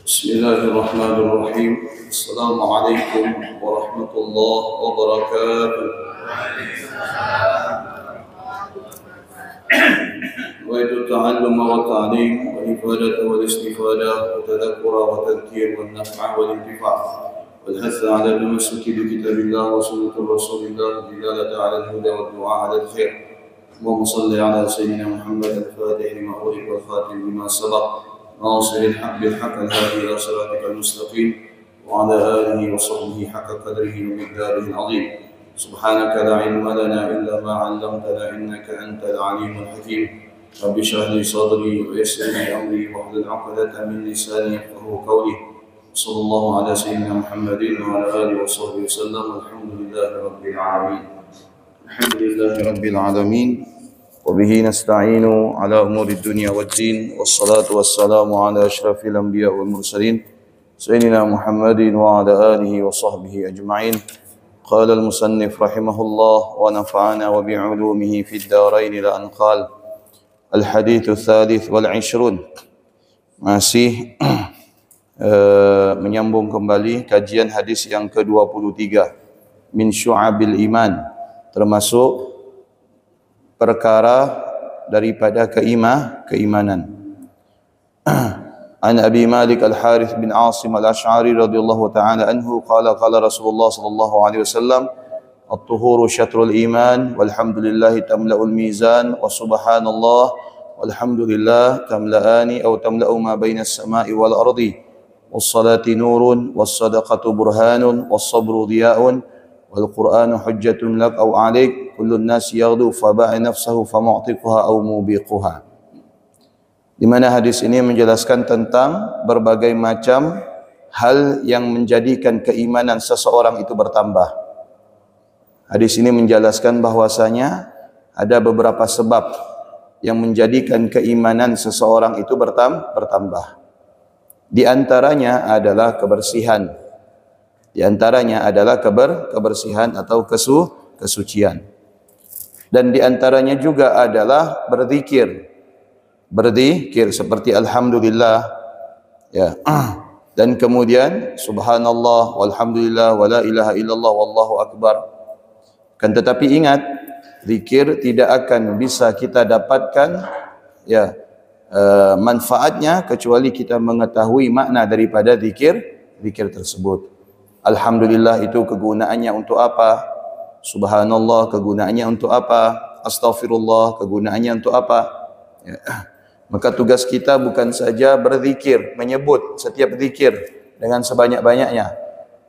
بسم الله الرحمن الرحيم. السلام عليكم ورحمة الله وبركاته. نويت التعلم والتعليم والإفادة والاستفادة والتذكر والتذكير والنفع والانتفاع والحث على التمسك بكتاب الله وسنة رسول الله الدلالة على الهدى والدعاء على الخير. اللهم صل على سيدنا محمد الفاتح لما أغلق والخاتم لما سبق ناصر الحق بالحق الهادي إلى صراطك المستقيم وعلى آله وصحبه حق قدره ومقداره العظيم. سبحانك لا علم لنا إلا ما علمتنا إنك أنت العليم الحكيم. رب اشرح لي صدري ويسر لي أمري واحلل عقدة من لساني يفقهوا قولي. صلى الله على سيدنا محمد وعلى آله وصحبه وسلم. الحمد لله رب العالمين. الحمد لله رب العالمين وبه نستعين على أمور الدنيا والدين والصلاة والسلام على أشرف الأنبياء والمرسلين سيدنا محمد وعلى آله وصحبه أجمعين. قال المصنف رحمه الله ونفعنا وبعلومه في الدارين لأن قال الحديث الثالث والعشرون. Masih menyambung kembali kajian hadis yang ke-23 min syu'abil iman, termasuk perkara daripada keimanan. An Abi Malik Al-Harith bin Asim Al-Ash'ari radhiyallahu ta'ala anhu qala qala Rasulullah sallallahu alaihi wasallam at-tuhuru syatrul iman walhamdulillahi tamla'ul mizan wa subhanallah walhamdulillah tamla'ani aw tamla'u ma bainas sama'i wal ardi was-salati nurun was-sadaqatu burhanun was-sabru diya'un wal-Qur'anu hujjatun lak aw 'alaik kullun nas yaghdu fa ba'a nafsahu fa mu'tiquha aw mubiquha. Di mana hadis ini menjelaskan tentang berbagai macam hal yang menjadikan keimanan seseorang itu bertambah. Hadis ini menjelaskan bahwasanya ada beberapa sebab yang menjadikan keimanan seseorang itu bertambah. Di antaranya adalah kebersihan. Di antaranya adalah kebersihan atau kesucian. Dan di antaranya juga adalah berzikir seperti alhamdulillah, ya. Dan kemudian subhanallah walhamdulillah wala ilaha illallah wallahu akbar. Kan tetapi ingat, zikir tidak akan bisa kita dapatkan ya manfaatnya kecuali kita mengetahui makna daripada zikir tersebut. Alhamdulillah itu kegunaannya untuk apa? Subhanallah kegunaannya untuk apa? Astaghfirullah kegunaannya untuk apa? Ya. Maka tugas kita bukan saja berzikir, menyebut setiap zikir dengan sebanyak-banyaknya,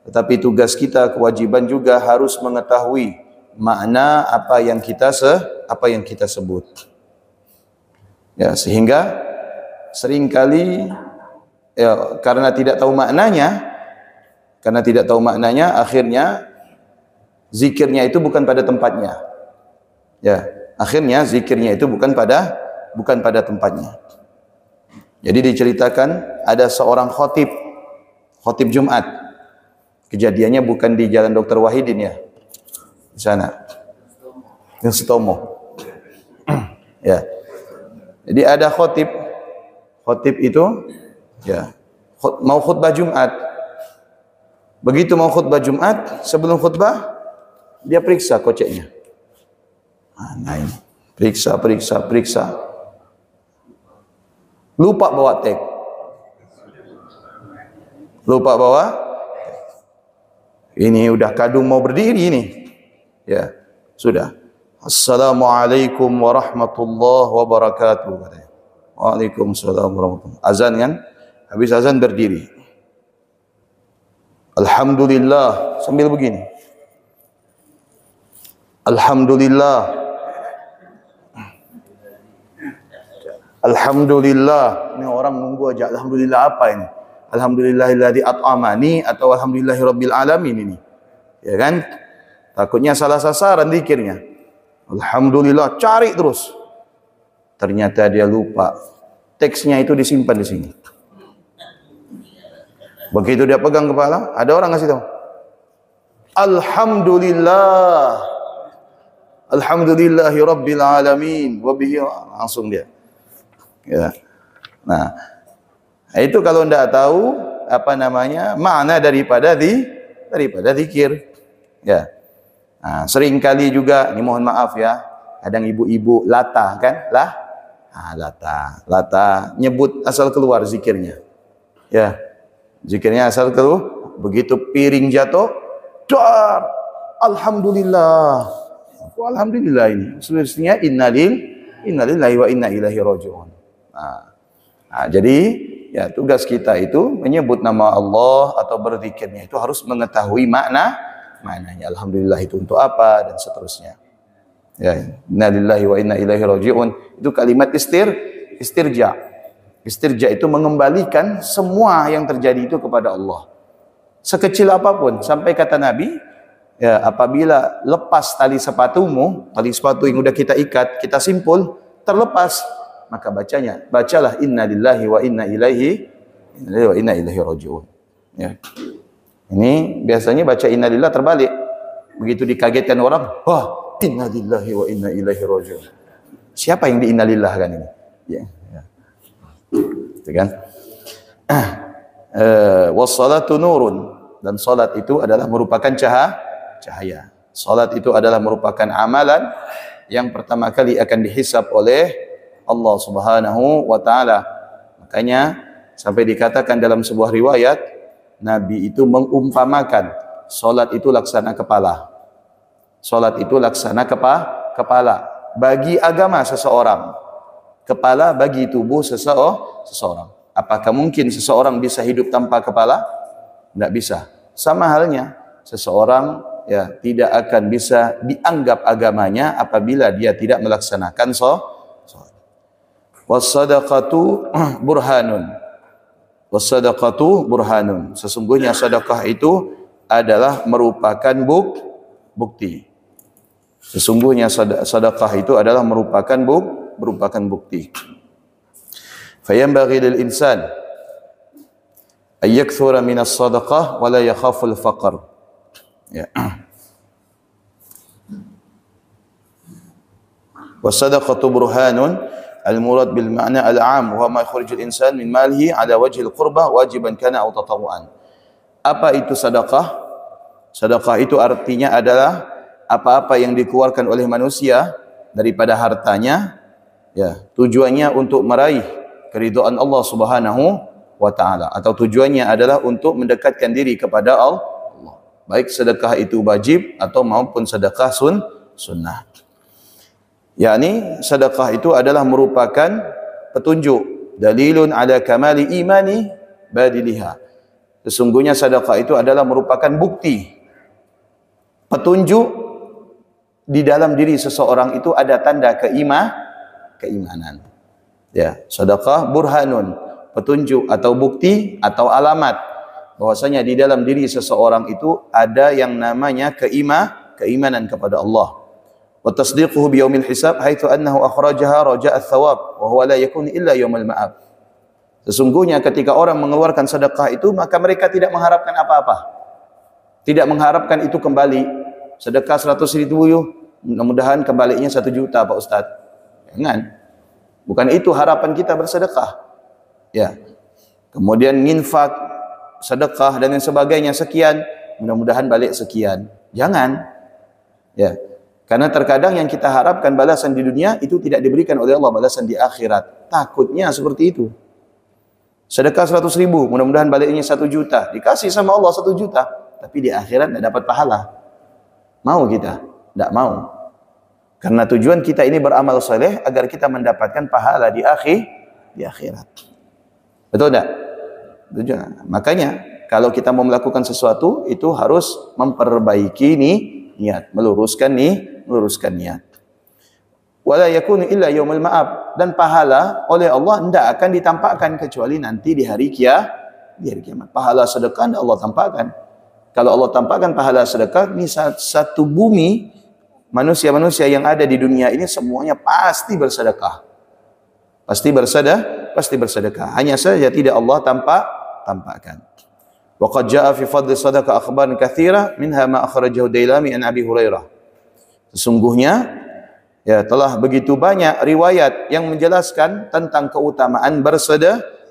tetapi tugas kita, kewajiban juga harus mengetahui makna apa yang kita sebut. Ya, sehingga seringkali ya, karena tidak tahu maknanya, akhirnya zikirnya itu bukan pada tempatnya. Ya, akhirnya zikirnya itu bukan pada tempatnya. Jadi diceritakan ada seorang khotib Jumat. Kejadiannya bukan di Jalan Dr. Wahidin ya. Di sana. Di Sutomo. Ya. Jadi ada khotib itu ya mau khutbah Jumat. Begitu mau khutbah Jumat, sebelum khutbah dia periksa koceknya. Nah ini, periksa. Lupa bawa tag. Ini udah kadung mau berdiri ini. Ya, sudah. Assalamualaikum warahmatullahi wabarakatuh. Waalaikumsalam warahmatullahi wabarakatuh. Azan kan? Habis azan berdiri. Alhamdulillah sambil begini. Alhamdulillah. Ini orang nunggu aja. Alhamdulillah apa ini? Alhamdulillahilladzi at'amani atau alhamdulillahirabbil alamin ini. Ya kan? Takutnya salah sasaran zikirnya. Alhamdulillah cari terus. Ternyata dia lupa. Teksnya itu disimpan di sini. Begitu dia pegang kepala, ada orang ngasih tahu. Alhamdulillah. Alhamdulillahirabbil alamin wa bihi, langsung dia. Ya. Nah, itu kalau tidak tahu makna daripada zikir. Ya. Seringkali juga, ini mohon maaf ya, kadang ibu-ibu latah kan? Latah nyebut asal keluar zikirnya. Ya. Zikirnya asal keluar, begitu piring jatuh, dar, alhamdulillah. Alhamdulillah ini. Sebenarnya innalillahi wa inna ilaihi raji'un. Jadi ya tugas kita itu menyebut nama Allah atau berzikirnya itu harus mengetahui maknanya. Alhamdulillah itu untuk apa dan seterusnya. Ya, innalillahi wa inna ilaihi raji'un itu kalimat istirja. Istirja itu mengembalikan semua yang terjadi itu kepada Allah. Sekecil apapun, sampai kata Nabi, ya, apabila lepas tali sepatumu, tali sepatu yang sudah kita ikat, kita simpul, terlepas, maka bacalah innalillahi wa inna ilaihi raji'un. Ya. Ini biasanya baca innalillah terbalik. Begitu dikagetkan orang, wah, innalillahi wa inna ilaihi raji'un. Siapa yang diinnalillah kan ini? Ya. Itu kan? Wassalatu nurun, dan salat itu adalah merupakan cahaya. Salat itu adalah merupakan amalan yang pertama kali akan dihisab oleh Allah Subhanahu wa taala. Makanya sampai dikatakan dalam sebuah riwayat, Nabi itu mengumpamakan salat itu laksana kepala. Salat itu laksana kepala bagi agama seseorang. Kepala bagi tubuh seseorang. Apakah mungkin seseorang bisa hidup tanpa kepala? Tidak bisa. Sama halnya seseorang ya tidak akan bisa dianggap agamanya apabila dia tidak melaksanakan salat. Was-sadaqatu burhanun. Was-sadaqatu burhanun. Sesungguhnya sedekah itu adalah merupakan bukti. Sesungguhnya sedekah itu adalah merupakan bukti. Fayanbaghi lil insan ay yakthura min as-sadaqah wa la yakhafu al-faqr. Ya. Was-sadaqatu burhanun al-murad bil ma'na al-'am wa ma yakhruju al-insan min malihi ala wajhi al-qurbah wajiban kana aw tatawwu'an. Apa itu sedekah? Sedekah itu artinya adalah apa-apa yang dikeluarkan oleh manusia daripada hartanya, ya, tujuannya untuk meraih keridhaan Allah Subhanahu wa taala, atau tujuannya adalah untuk mendekatkan diri kepada Allah. Baik sedekah itu wajib atau maupun sedekah sunnah. Yakni sedekah itu adalah merupakan petunjuk, dalilun ala kamali imani badiliha. Sesungguhnya sedekah itu adalah merupakan bukti, petunjuk di dalam diri seseorang itu ada tanda keimanan. Ya, sedekah burhanun, petunjuk atau bukti atau alamat bahwasanya di dalam diri seseorang itu ada yang namanya keimanan kepada Allah. Wa tasdiquhu bi yaumil hisab haitsu annahu akhrajaha raja'a ats-tsawab wa huwa la yakun illa yaumil ma'ab. Sesungguhnya ketika orang mengeluarkan sedekah itu maka mereka tidak mengharapkan apa-apa. Tidak mengharapkan itu kembali. Sedekah 100.000, mudah-mudahan kembalinya 1 juta Pak Ustaz. Jangan. Bukan itu harapan kita bersedekah. Ya. Kemudian infak, sedekah dan yang sebagainya sekian, mudah-mudahan balik sekian. Jangan. Ya. Karena terkadang yang kita harapkan balasan di dunia itu tidak diberikan oleh Allah, balasan di akhirat. Takutnya seperti itu. Sedekah 100.000, mudah-mudahan baliknya 1 juta. Dikasih sama Allah 1 juta, tapi di akhirat tidak dapat pahala. Mau kita? Tidak mau. Karena tujuan kita ini beramal saleh agar kita mendapatkan pahala di akhirat. Betul tidak? Tujuan. Makanya kalau kita mau melakukan sesuatu itu harus memperbaiki niat, meluruskan niat. Wala yakunu illa yaumil ma'ab, dan pahala oleh Allah tidak akan ditampakkan kecuali nanti di hari kiamat. Pahala sedekah Allah tampakkan. Kalau Allah tampakkan pahala sedekah, ini satu bumi manusia-manusia yang ada di dunia ini semuanya pasti bersedekah. Pasti bersedekah. Hanya saja tidak Allah tampakkan. Wa qad jaa'a fi fadli sadaqah akhbaran katsira minha ma akhrajahu Dailami an Abi Hurairah. Sesungguhnya ya telah begitu banyak riwayat yang menjelaskan tentang keutamaan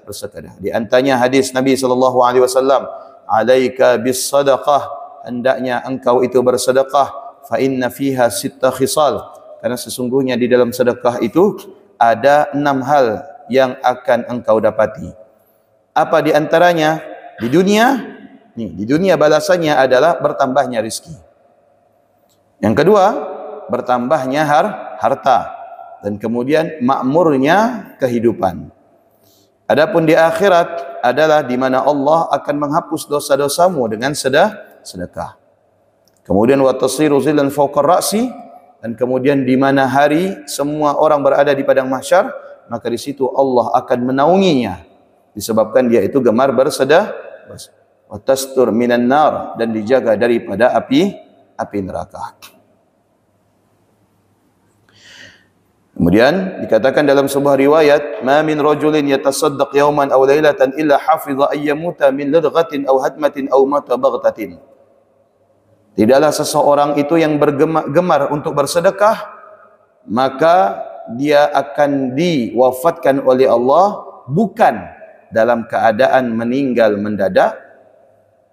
bersedekah. Di antaranya hadis Nabi sallallahu alaihi wasallam, "Alaika bis sadaqah," hendaknya engkau itu bersedekah, fa inna fiha sitta khisal, karena sesungguhnya di dalam sedekah itu ada 6 hal yang akan engkau dapati. Apa di antaranya? Di dunia balasannya adalah bertambahnya rezeki. Yang kedua, bertambahnya harta, dan kemudian makmurnya kehidupan. Adapun di akhirat adalah di mana Allah akan menghapus dosa-dosamu dengan sedekah. Kemudian wa tasiru zillan fawqa ra'si, dan kemudian di mana hari semua orang berada di padang mahsyar, maka di situ Allah akan menaunginya disebabkan dia itu gemar bersedekah. Wa tastur minan nar, dan dijaga daripada api neraka. Kemudian dikatakan dalam sebuah riwayat, "Ma min rajulin yatasaddaq yawman aw lailatan illa hafiza ayyamuta min ladghatin aw hadmatin aw mata baghtatin." Tidaklah seseorang itu yang bergemar untuk bersedekah, maka dia akan diwafatkan oleh Allah bukan dalam keadaan meninggal mendadak,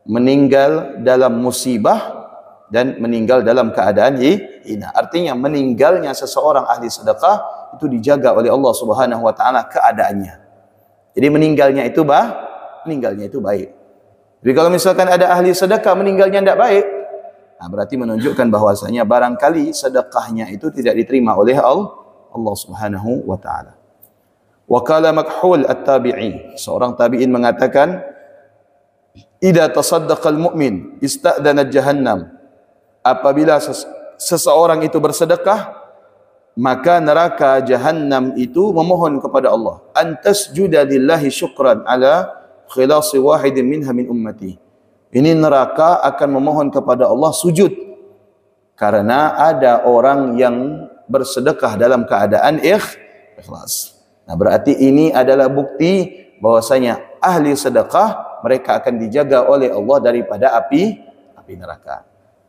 meninggal dalam musibah, dan meninggal dalam keadaan hina. Artinya meninggalnya seseorang ahli sedekah itu dijaga oleh Allah Subhanahu wa taala keadaannya. Jadi meninggalnya itu baik. Jadi kalau misalkan ada ahli sedekah meninggalnya tidak baik, nah berarti menunjukkan bahwasanya barangkali sedekahnya itu tidak diterima oleh Allah Subhanahu wa taala. Wa qala Makhul at-Tabi'i, seorang tabi'in mengatakan, "Idza tasaddaqal mu'min ista'dhanat jahannam." Apabila seseorang itu bersedekah, maka neraka jahannam itu memohon kepada Allah, "Antasjuda lillahi syukran ala khilasi wahidin minha min ummati." Ini neraka akan memohon kepada Allah sujud karena ada orang yang bersedekah dalam keadaan ikhlas. Nah, berarti ini adalah bukti bahwasanya ahli sedekah mereka akan dijaga oleh Allah daripada api neraka.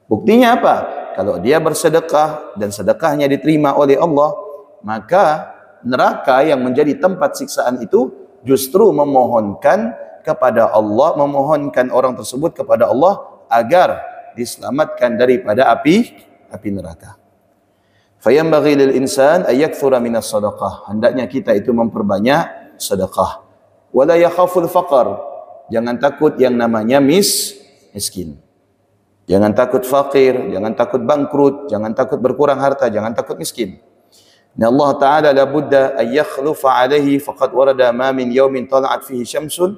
Buktinya apa? Kalau dia bersedekah dan sedekahnya diterima oleh Allah, maka neraka yang menjadi tempat siksaan itu justru memohonkan kepada Allah, memohonkan orang tersebut kepada Allah agar diselamatkan daripada api neraka. Fayanbaghi lil insan ay yakthura minas sadaqah. Hendaknya kita itu memperbanyak sedekah. Wala yakhaful faqr. Jangan takut yang namanya miskin. Jangan takut fakir, jangan takut bangkrut, jangan takut berkurang harta, jangan takut miskin. Inna Allah Ta'ala la budda ay yakhlufa alaihi faqad warada ma min yawmin tala'at fihi syamsun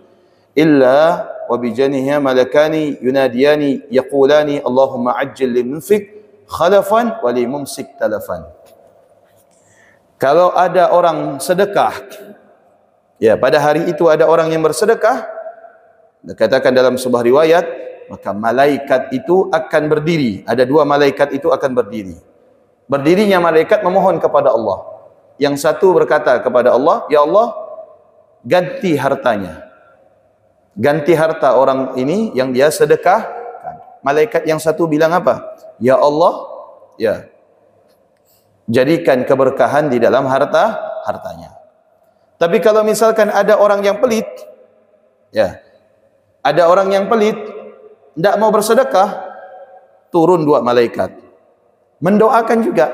illa wa bijaniha malakani yunadiyani yaqulani Allahumma ajjil lil munfiq khalafan wa li mumsik talafan. Kalau ada orang sedekah, ya pada hari itu ada orang yang bersedekah, dikatakan dalam sebuah riwayat, maka malaikat itu akan berdiri. Ada 2 malaikat itu akan berdiri. Berdirinya malaikat memohon kepada Allah. Yang satu berkata kepada Allah, "Ya Allah, ganti hartanya. Ganti harta orang ini yang dia sedekah." Malaikat yang satu bilang apa? "Ya Allah, ya, jadikan keberkahan di dalam hartanya." Tapi kalau misalkan ada orang yang pelit, ya, ada orang yang pelit tidak mau bersedekah, turun 2 malaikat mendoakan juga.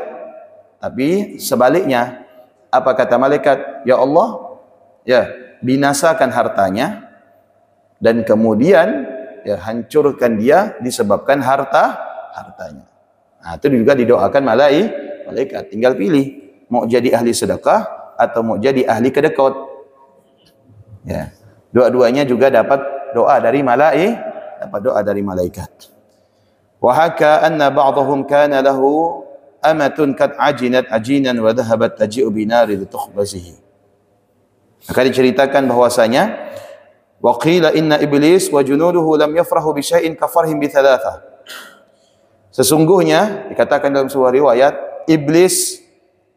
Tapi sebaliknya, apa kata malaikat? "Ya Allah, ya, binasakan hartanya dan kemudian ya hancurkan dia disebabkan hartanya." Nah, itu juga didoakan malaikat. Tinggal pilih, mau jadi ahli sedekah atau mau jadi ahli kedekut. Ya, dua-duanya juga dapat doa dari malaikat. Wa haka anna ba'dahum kana lahu amatun kad ajinat ajinan wa dhahabat taji'u binari litukhbazihi. Maka diceritakan bahwasanya wa qila inna iblis wa junuduhu lam yafrahu bi syai'in ka farhim bi thalatha. Sesungguhnya dikatakan dalam sebuah riwayat, iblis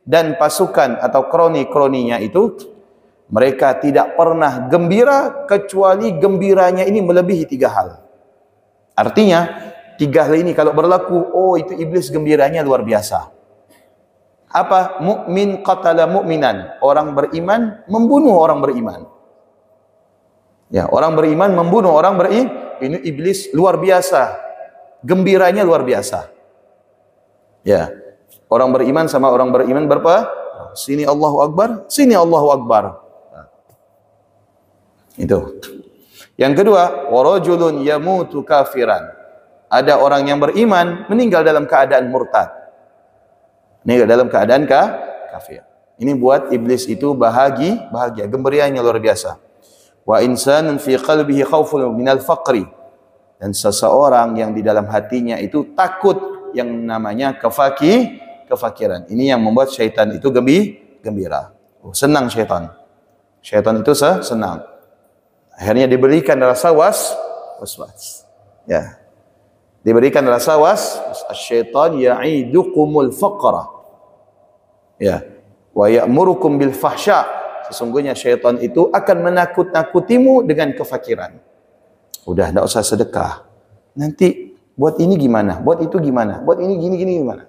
dan pasukan atau kroni-kroninya itu mereka tidak pernah gembira kecuali gembiranya ini melebihi 3 hal. Artinya 3 hal ini kalau berlaku, oh itu iblis gembiranya luar biasa. Apa? Mukmin qatala mu'minan, orang beriman membunuh orang beriman. Ya, orang beriman membunuh orang beriman, ini iblis luar biasa. Gembiranya luar biasa. Ya. Orang beriman sama orang beriman berapa? Sini Allahu Akbar, sini Allahu Akbar. Itu. Yang kedua, warajulun yamutu kafiran. Ada orang yang beriman meninggal dalam keadaan murtad. Meninggal dalam keadaan kafir. Ini buat iblis itu bahagia, gembiranya luar biasa. Wa insanun fi qalbihi khaufun minal faqri. Dan seseorang yang di dalam hatinya itu takut yang namanya kefakiran. Ini yang membuat syaitan itu gembira. Senang syaitan. Syaitan itu senang. Akhirnya diberikan rasa was-was. Ya. Diberikan rasa syaitan ya'idukumul faqra. Ya. Wa ya'murukum bil fahsya. Sesungguhnya syaitan itu akan menakut-nakutimu dengan kefakiran. Udah, enggak usah sedekah. Nanti buat ini gimana? Buat itu gimana? Buat ini gini gimana?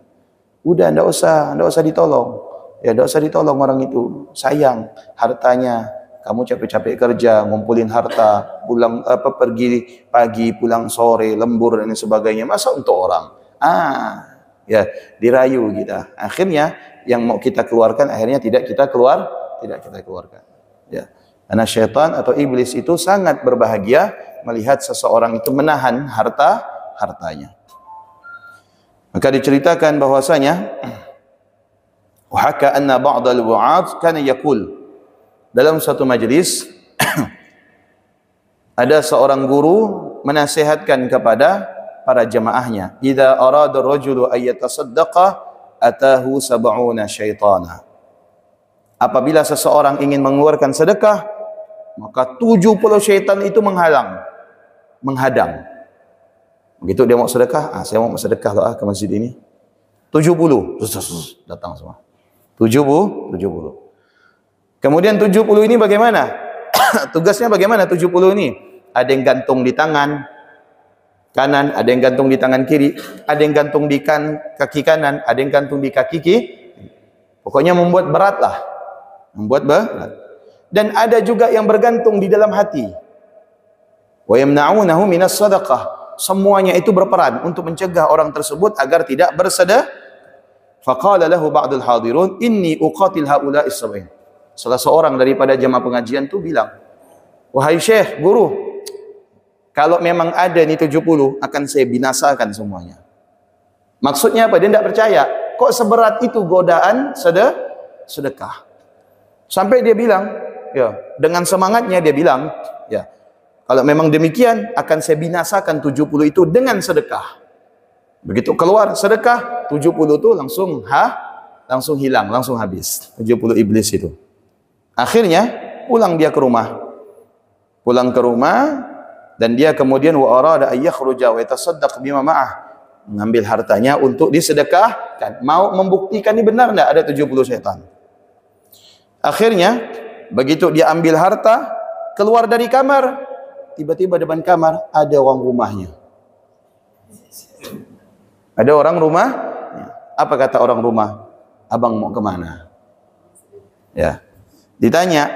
Udah, enggak usah ditolong. Ya, enggak usah ditolong orang itu. Sayang hartanya. Kamu capek-capek kerja, ngumpulin harta, pulang pergi pagi, pulang sore, lembur dan sebagainya. Masa untuk orang? Ya, dirayu kita. Akhirnya yang mau kita keluarkan akhirnya tidak kita keluarkan. Ya. Karena syaitan atau iblis itu sangat berbahagia melihat seseorang itu menahan hartanya. Maka diceritakan bahwasanya wa haka anna ba'd al-wu'ad kana yaqul, dalam satu majlis ada seorang guru menasihatkan kepada para jemaahnya, idza arada ar-rajulu ay yatasaddaqa atahu sab'una syaitana. Apabila seseorang ingin mengeluarkan sedekah, maka 70 syaitan itu menghadang. Begitu dia mau sedekah, saya mau sedekah loh ke masjid ini. 70 datang semua. 70. Kemudian 70 ini bagaimana? Tugasnya bagaimana 70 ini? Ada yang gantung di tangan kanan, ada yang gantung di tangan kiri, ada yang gantung di kaki kanan, ada yang gantung di kaki kiri. Pokoknya membuat berat lah. Dan ada juga yang bergantung di dalam hati. Wa yamna'unahu minas sadaqah. Semuanya itu berperan untuk mencegah orang tersebut agar tidak bersedekah. Faqala lahu ba'dul hadirun inni uqatil haula'is sab'in. Salah seorang daripada jemaah pengajian itu bilang, wahai syekh, guru, kalau memang ada nih 70 akan saya binasakan semuanya. Maksudnya apa? Dia tidak percaya. Kok seberat itu godaan sedekah? Sampai dia bilang, ya, dengan semangatnya dia bilang, ya, kalau memang demikian akan saya binasakan 70 itu dengan sedekah. Begitu keluar sedekah, 70 itu langsung hilang, langsung habis. 70 iblis itu. Akhirnya pulang dia ke rumah. Pulang ke rumah dan dia kemudian wa arada ay yakhruja wa yatasaddaq bima ma'ah. Mengambil hartanya untuk disedekahkan. Mau membuktikan ini benar enggak ada 70 syaitan. Akhirnya begitu dia ambil harta, keluar dari kamar, tiba-tiba depan kamar ada orang rumahnya. Ada orang rumah. Apa kata orang rumah? Abang mau kemana? Ya. Ditanya,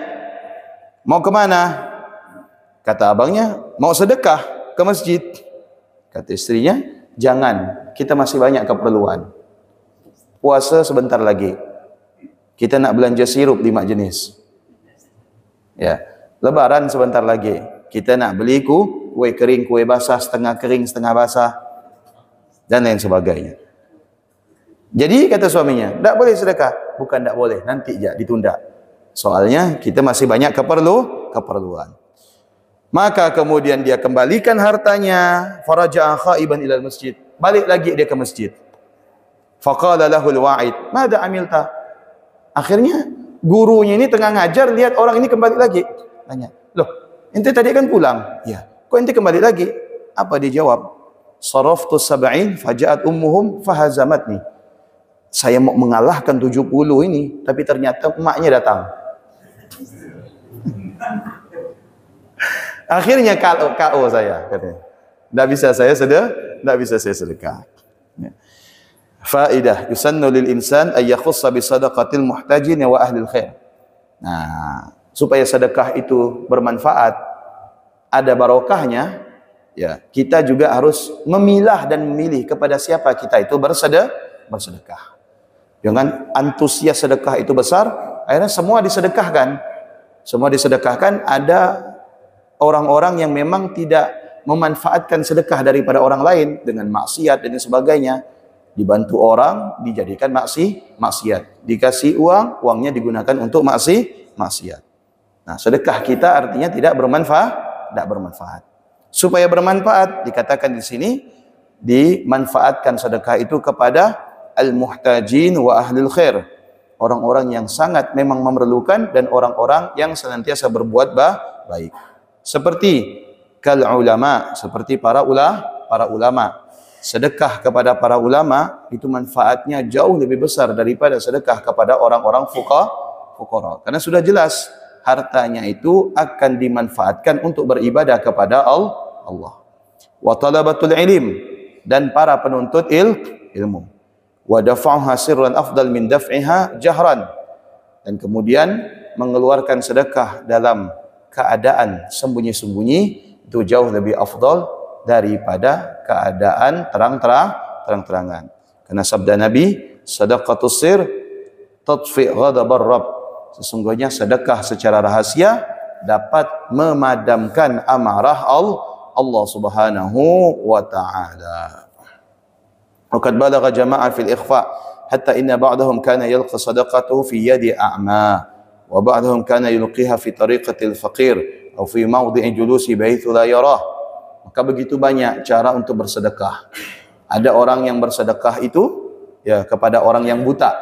mau kemana? Kata abangnya, mau sedekah ke masjid. Kata istrinya, jangan, kita masih banyak keperluan. Puasa sebentar lagi. Kita nak belanja sirup 5 jenis. Ya, lebaran sebentar lagi. Kita nak beli kue kering, kue basah, setengah kering, setengah basah, dan lain sebagainya. Jadi kata suaminya, tak boleh sedekah. Bukan tak boleh, nanti aja ditunda. Soalnya kita masih banyak keperluan. Maka kemudian dia kembalikan hartanya, faraja'a khaiban ilal masjid. Balik lagi dia ke masjid. Faqala lahul wa'id, "Mada amilta?" Akhirnya gurunya ini tengah ngajar, lihat orang ini kembali lagi. Tanya, "Loh, ente tadi kan pulang?" "Ya." "Kok ente kembali lagi?" Apa dia jawab? "Saraftu sab'in faja'at ummuhum fahazamatni." Saya mau mengalahkan 70 ini, tapi ternyata emaknya datang. Akhirnya KO saya katanya. Tidak bisa saya sedekah. Faidah yusannu lil insan ay yakhussa bi sadaqatil muhtajin wa ahlil khair. Nah, supaya sedekah itu bermanfaat, ada barokahnya, ya, kita juga harus memilah dan memilih kepada siapa kita itu bersedekah. Jangan antusias sedekah itu besar, akhirnya semua disedekahkan. Semua disedekahkan, ada orang-orang yang memang tidak memanfaatkan sedekah daripada orang lain dengan maksiat dan sebagainya. Dibantu orang, dijadikan maksiat. Dikasih uang, uangnya digunakan untuk maksiat. Nah, sedekah kita artinya tidak bermanfaat. Supaya bermanfaat, dikatakan di sini, dimanfaatkan sedekah itu kepada al-muhtajin wa ahlul khair. Orang-orang yang sangat memang memerlukan dan orang-orang yang senantiasa berbuat baik. Seperti kal ulama, seperti para ulama. Sedekah kepada para ulama itu manfaatnya jauh lebih besar daripada sedekah kepada orang-orang fuqara. Karena sudah jelas hartanya itu akan dimanfaatkan untuk beribadah kepada Allah. Wa talabatul ilm, dan para penuntut ilmu. Wa daf'uha sirran afdal min daf'iha jahran, dan kemudian mengeluarkan sedekah dalam keadaan sembunyi-sembunyi itu jauh lebih afdal daripada keadaan terang-terangan. Karena sabda Nabi, sadaqatus sir tudfi ghadabar rabb, sesungguhnya sedekah secara rahasia dapat memadamkan amarah Allah Subhanahu wa taala. وقد بلغ جماعة في الإخفاء حتى إن بعضهم كان يلقى صدقته في يد أعمى وبعضهم كان يلقيها في طريقة الفقير أو في موضع جلوس بحيث لا يراه. Maka begitu banyak cara untuk bersedekah. Ada orang yang bersedekah itu ya kepada orang yang buta.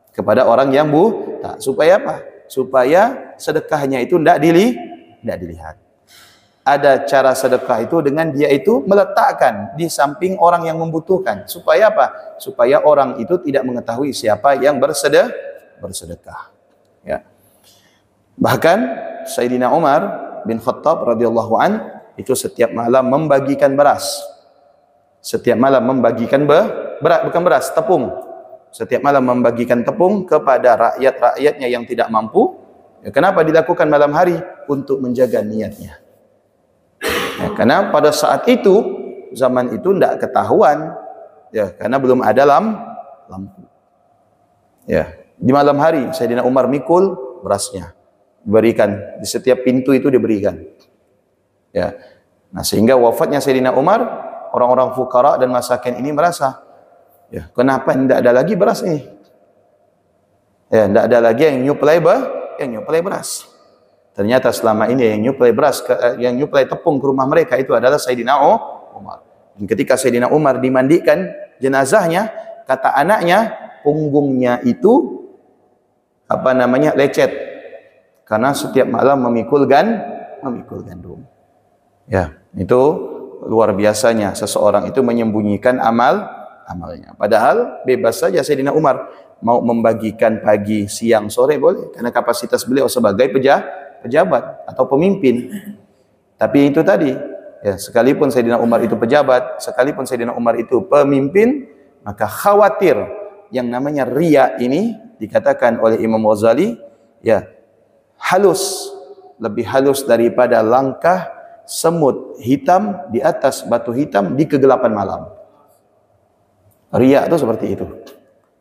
Kepada orang yang buta. Supaya apa? Supaya sedekahnya itu tidak dilihat. Ada cara sedekah itu dengan dia itu meletakkan di samping orang yang membutuhkan. Supaya apa? Supaya orang itu tidak mengetahui siapa yang bersedekah. Ya. Bahkan Sayyidina Umar bin Khattab radhiyallahu an itu setiap malam membagikan beras. Setiap malam membagikan tepung. Setiap malam membagikan tepung kepada rakyat-rakyatnya yang tidak mampu. Ya, kenapa dilakukan malam hari? Untuk menjaga niatnya. Ya, karena pada saat itu, zaman itu tidak ketahuan, ya, karena belum ada lampu. Ya, di malam hari Sayyidina Umar mikul berasnya, diberikan di setiap pintu itu diberikan. Ya, nah sehingga wafatnya Sayyidina Umar, orang-orang fuqara dan masakin ini merasa, ya, kenapa tidak ada lagi beras ini? Ya, tidak ada lagi yang nyuplai beras. Ternyata selama ini yang nyuplai tepung ke rumah mereka itu adalah Sayyidina Umar. Dan ketika Sayyidina Umar dimandikan jenazahnya, kata anaknya, punggungnya itu lecet. Karena setiap malam memikul gandum. Ya, itu luar biasanya seseorang itu menyembunyikan amalnya. Padahal bebas saja Sayyidina Umar mau membagikan pagi, siang, sore boleh, karena kapasitas beliau sebagai pejabat atau pemimpin. Tapi itu tadi, ya, sekalipun Sayyidina Umar itu pejabat, sekalipun Sayyidina Umar itu pemimpin, maka khawatir yang namanya riya ini dikatakan oleh Imam Ghazali, ya, lebih halus daripada langkah semut hitam di atas batu hitam di kegelapan malam. Riya itu seperti itu.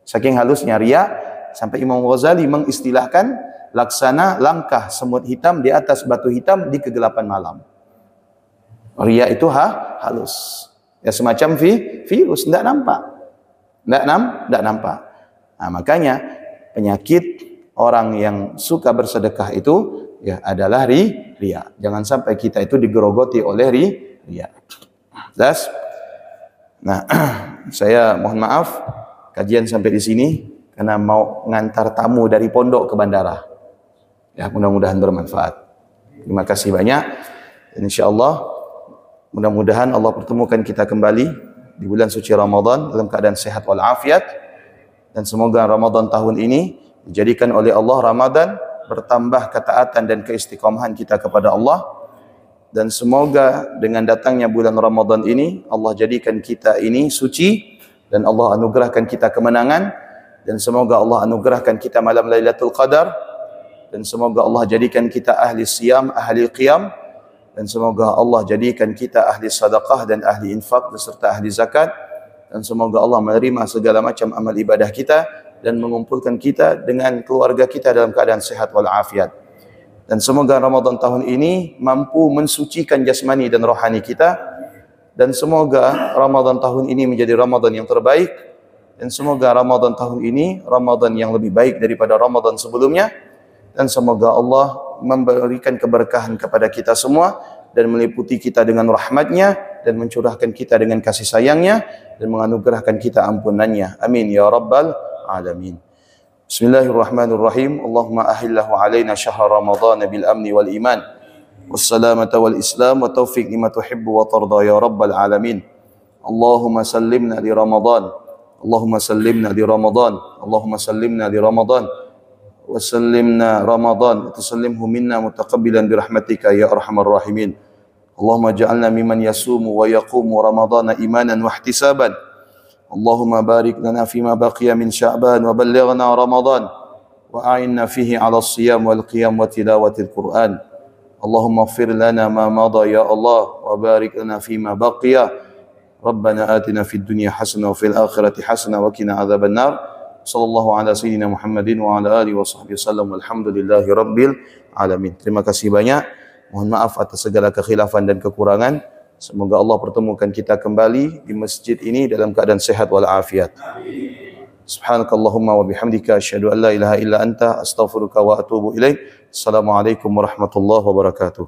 Saking halusnya riya sampai Imam Ghazali mengistilahkan laksana langkah semut hitam di atas batu hitam di kegelapan malam. Riya itu halus. Ya, semacam virus, tidak nampak. Tidak nampak. Nah, makanya penyakit orang yang suka bersedekah itu ya adalah riya. Jangan sampai kita itu digerogoti oleh riya. Jelas? Nah, saya mohon maaf kajian sampai di sini karena mau ngantar tamu dari pondok ke bandara. Ya, mudah-mudahan bermanfaat. Terima kasih banyak. Dan insyaallah mudah-mudahan Allah pertemukan kita kembali di bulan suci Ramadan dalam keadaan sehat wal afiat, dan semoga Ramadan tahun ini dijadikan oleh Allah Ramadan bertambah ketaatan dan keistiqomahan kita kepada Allah, dan semoga dengan datangnya bulan Ramadan ini Allah jadikan kita ini suci, dan Allah anugerahkan kita kemenangan, dan semoga Allah anugerahkan kita malam Lailatul Qadar, dan semoga Allah jadikan kita ahli siyam, ahli qiyam, dan semoga Allah jadikan kita ahli sedekah dan ahli infak beserta ahli zakat, dan semoga Allah menerima segala macam amal ibadah kita dan mengumpulkan kita dengan keluarga kita dalam keadaan sehat walafiat. Dan semoga Ramadan tahun ini mampu mensucikan jasmani dan rohani kita, dan semoga Ramadan tahun ini menjadi Ramadan yang terbaik, dan semoga Ramadan tahun ini Ramadan yang lebih baik daripada Ramadan sebelumnya, dan semoga Allah memberikan keberkahan kepada kita semua dan meliputi kita dengan rahmatnya dan mencurahkan kita dengan kasih sayangnya dan menganugerahkan kita ampunannya. Amin ya rabbal alamin. Bismillahirrahmanirrahim. Allahumma ahillahu alaina syahr Ramadan bil amni wal iman wassalamata wal islam wa taufiq lima tuhibbu wa tarda ya rabbal alamin. Allahumma sallimna li Ramadan. Allahumma sallimna li Ramadan. Allahumma sallimna li Ramadan. وسلمنا رمضان وتسلمه منا متقبلا برحمتك يا أرحم الراحمين. اللهم اجعلنا ممن يصوم ويقوم رمضان إيمانا واحتسابا. اللهم بارك لنا فيما بقي من شعبان وبلغنا رمضان وأعنا فيه على الصيام والقيام وتلاوة القرآن. اللهم اغفر لنا ما مضى يا الله وبارك لنا فيما بقي. ربنا آتنا في الدنيا حسنة وفي الآخرة حسنة وقنا عذاب النار. Sallallahu ala sayyidina Muhammadin wa ala alihi wa sahbihi wasallam walhamdulillahi rabbil alamin. Terima kasih banyak. Mohon maaf atas segala kekhilafan dan kekurangan. Semoga Allah pertemukan kita kembali di masjid ini dalam keadaan sehat walafiat. Subhanakallahumma wa bihamdika asyhadu an la ilaha illa anta astaghfiruka wa atubu ilaik. Assalamualaikum warahmatullahi wabarakatuh.